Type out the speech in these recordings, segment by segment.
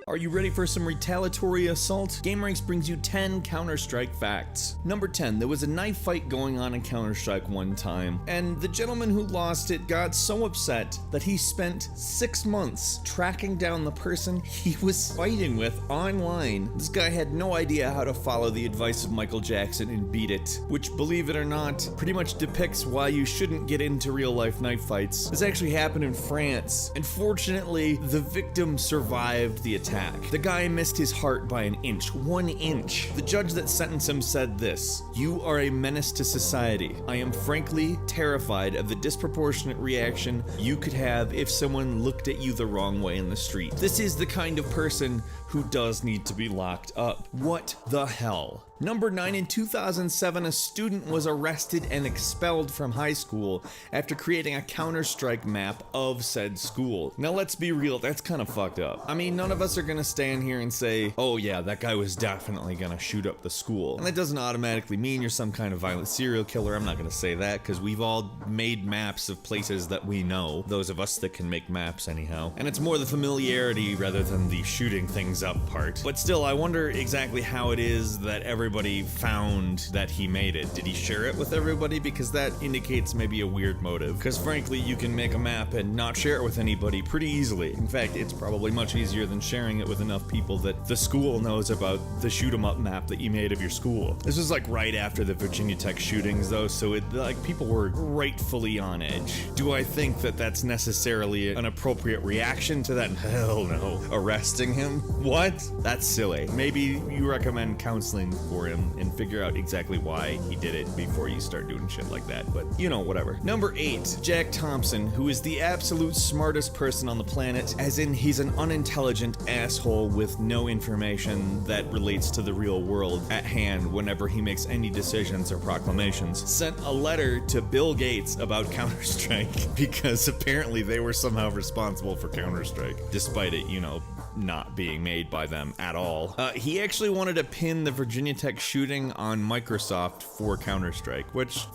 Are you ready for some retaliatory assault? GameRanx brings you 10 Counter-Strike facts. Number 10, there was a knife fight going on in Counter-Strike one time, and the gentleman who lost it got so upset that he spent 6 months tracking down the person he was fighting with online. This guy had no idea how to follow the advice of Michael Jackson and beat it, which, believe it or not, pretty much depicts why you shouldn't get into real-life knife fights. This actually happened in France, and fortunately, the victim survived the attack. The guy missed his heart by an inch. 1 inch. The judge that sentenced him said this: "You are a menace to society. I am frankly terrified of the disproportionate reaction you could have if someone looked at you the wrong way in the street." This is the kind of person who does need to be locked up. What the hell? Number 9, in 2007, a student was arrested and expelled from high school after creating a Counter-Strike map of said school. Now let's be real, that's kind of fucked up. I mean, none of us are gonna stand here and say, oh yeah, that guy was definitely gonna shoot up the school. And that doesn't automatically mean you're some kind of violent serial killer. I'm not gonna say that, because we've all made maps of places that we know. Those of us that can make maps anyhow. And it's more the familiarity rather than the shooting things up part. But still, I wonder exactly how it is that everybody found that he made it. Did he share it with everybody? Because that indicates maybe a weird motive. Because frankly, you can make a map and not share it with anybody pretty easily. In fact, it's probably much easier than sharing it with enough people that the school knows about the shoot 'em up map that you made of your school. This was like right after the Virginia Tech shootings though, so people were rightfully on edge. Do I think that that's necessarily an appropriate reaction to that? Hell no. Arresting him? What? That's silly. Maybe you recommend counseling for him and figure out exactly why he did it before you start doing shit like that, but you know, whatever. Number 8, Jack Thompson, who is the absolute smartest person on the planet, as in he's an unintelligent asshole with no information that relates to the real world at hand whenever he makes any decisions or proclamations, sent a letter to Bill Gates about Counter-Strike because apparently they were somehow responsible for Counter-Strike, despite it, you know, not being made by them at all. He actually wanted to pin the Virginia Tech shooting on Microsoft for Counter-Strike, which...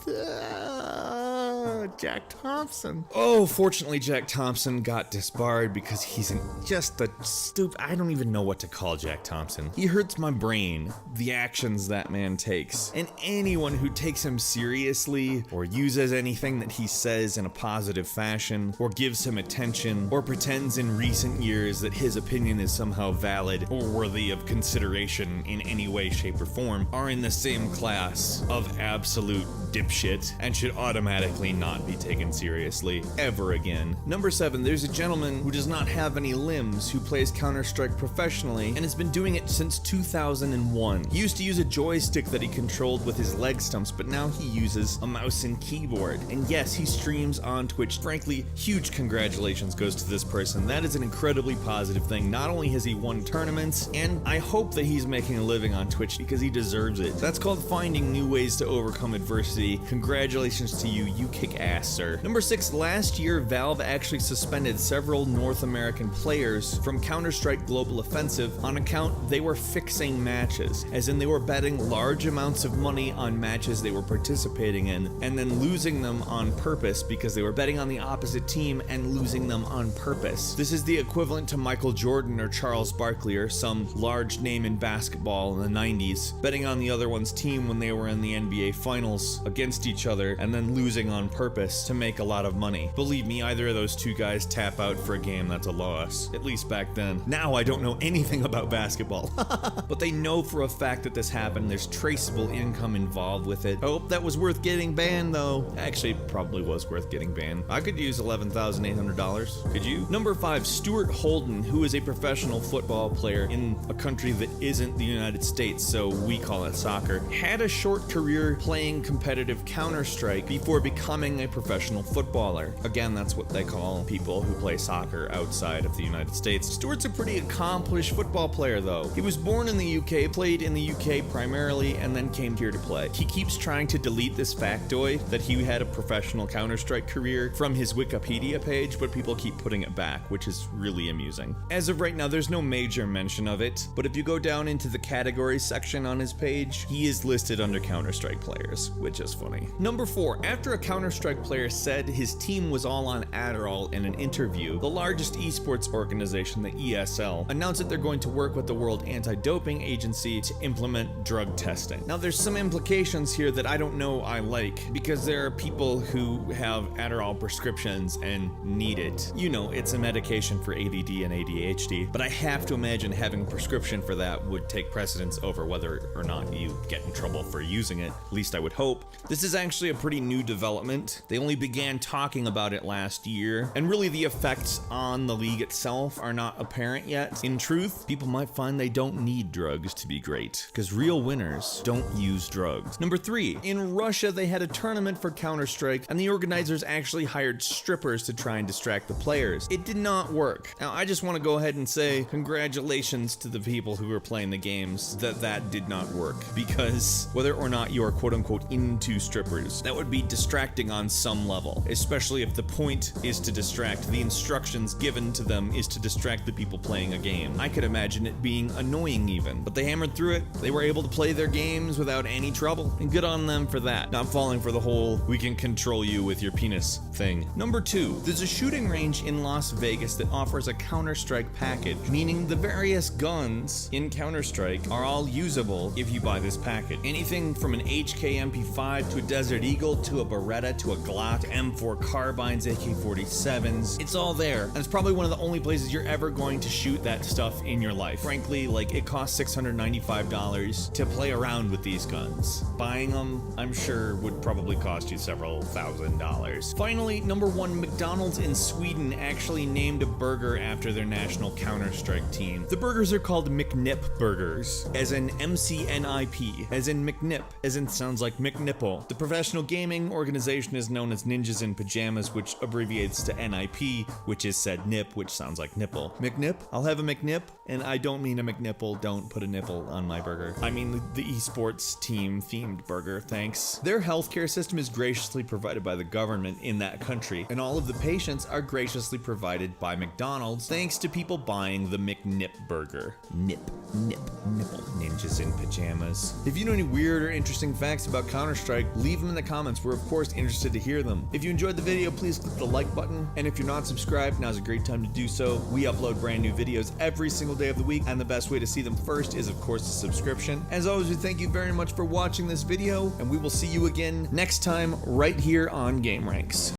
Jack Thompson. Oh, fortunately Jack Thompson got disbarred because he's just a stupid... I don't even know what to call Jack Thompson. He hurts my brain, the actions that man takes. And anyone who takes him seriously, or uses anything that he says in a positive fashion, or gives him attention, or pretends in recent years that his opinion is somehow valid or worthy of consideration in any way, shape, or form, are in the same class of absolute dipshit and should automatically not be taken seriously ever again. Number 7, there's a gentleman who does not have any limbs who plays Counter-Strike professionally and has been doing it since 2001. He used to use a joystick that he controlled with his leg stumps, but now he uses a mouse and keyboard. And yes, he streams on Twitch. Frankly, huge congratulations goes to this person. That is an incredibly positive thing. Not only has he won tournaments, and I hope that he's making a living on Twitch because he deserves it. That's called finding new ways to overcome adversity. Congratulations to you, you kick ass, sir. Number 6, last year Valve actually suspended several North American players from Counter-Strike Global Offensive on account they were fixing matches, as in they were betting large amounts of money on matches they were participating in, and then losing them on purpose because they were betting on the opposite team and losing them on purpose. This is the equivalent to Michael Jordan or Charles Barkley or some large name in basketball in the 90s, betting on the other one's team when they were in the NBA Finals against each other and then losing on purpose to make a lot of money. Believe me, either of those two guys tap out for a game that's a loss, at least back then. Now I don't know anything about basketball, but they know for a fact that this happened. There's traceable income involved with it. I hope that was worth getting banned though. Actually, it probably was worth getting banned. I could use $11,800. Could you? Number 5, Stuart Holden, who is a professional football player in a country that isn't the United States, so we call it soccer, had a short career playing competitive Counter-Strike before becoming a professional footballer. Again, that's what they call people who play soccer outside of the United States. Stuart's a pretty accomplished football player though. He was born in the UK, played in the UK primarily, and then came here to play. He keeps trying to delete this factoid that he had a professional Counter-Strike career from his Wikipedia page, but people keep putting it back, which is really amusing. As of right now, there's no major mention of it, but if you go down into the categories section on his page, he is listed under Counter-Strike players, which is funny. Number 4, after a Counter-Strike Counter-Strike player said his team was all on Adderall in an interview, the largest esports organization, the ESL, announced that they're going to work with the World Anti-Doping Agency to implement drug testing. Now, there's some implications here that I don't know I like, because there are people who have Adderall prescriptions and need it. You know, it's a medication for ADD and ADHD, but I have to imagine having a prescription for that would take precedence over whether or not you get in trouble for using it. At least I would hope. This is actually a pretty new development. They only began talking about it last year, and really the effects on the league itself are not apparent yet. In truth, people might find they don't need drugs to be great, because real winners don't use drugs. Number 3, in Russia they had a tournament for Counter-Strike, and the organizers actually hired strippers to try and distract the players. It did not work. Now, I just want to go ahead and say congratulations to the people who were playing the games that did not work, because whether or not you are quote-unquote into strippers, that would be distracting on some level, especially if the point is to distract, the instructions given to them is to distract the people playing a game. I could imagine it being annoying even, but they hammered through it. They were able to play their games without any trouble, and good on them for that, not falling for the whole we can control you with your penis thing. Number 2, there's a shooting range in Las Vegas that offers a Counter-Strike package, meaning the various guns in Counter-Strike are all usable if you buy this package. Anything from an HK MP5 to a Desert Eagle to a Beretta to a Glock, M4 carbines, AK-47s, it's all there, and it's probably one of the only places you're ever going to shoot that stuff in your life. Frankly, like, it costs $695 to play around with these guns. Buying them, I'm sure, would probably cost you several $1,000s. Finally, number 1, McDonald's in Sweden actually named a burger after their national Counter-Strike team. The burgers are called McNip burgers, as in MCNIP, as in McNip, as in sounds like McNipple. The professional gaming organization is known as Ninjas in Pajamas, which abbreviates to NIP, which is said nip, which sounds like nipple. McNip? I'll have a McNip, and I don't mean a McNipple. Don't put a nipple on my burger. I mean the esports team themed burger, thanks. Their healthcare system is graciously provided by the government in that country, and all of the patients are graciously provided by McDonald's thanks to people buying the McNip burger. Nip, nipple. Ninjas in Pajamas. If you know any weird or interesting facts about Counter-Strike, leave them in the comments. We're of course interested to hear them. If you enjoyed the video, please click the like button, and if you're not subscribed, now's a great time to do so. We upload brand new videos every single day of the week, and the best way to see them first is of course a subscription. As always, we thank you very much for watching this video, and we will see you again next time right here on GameRanx.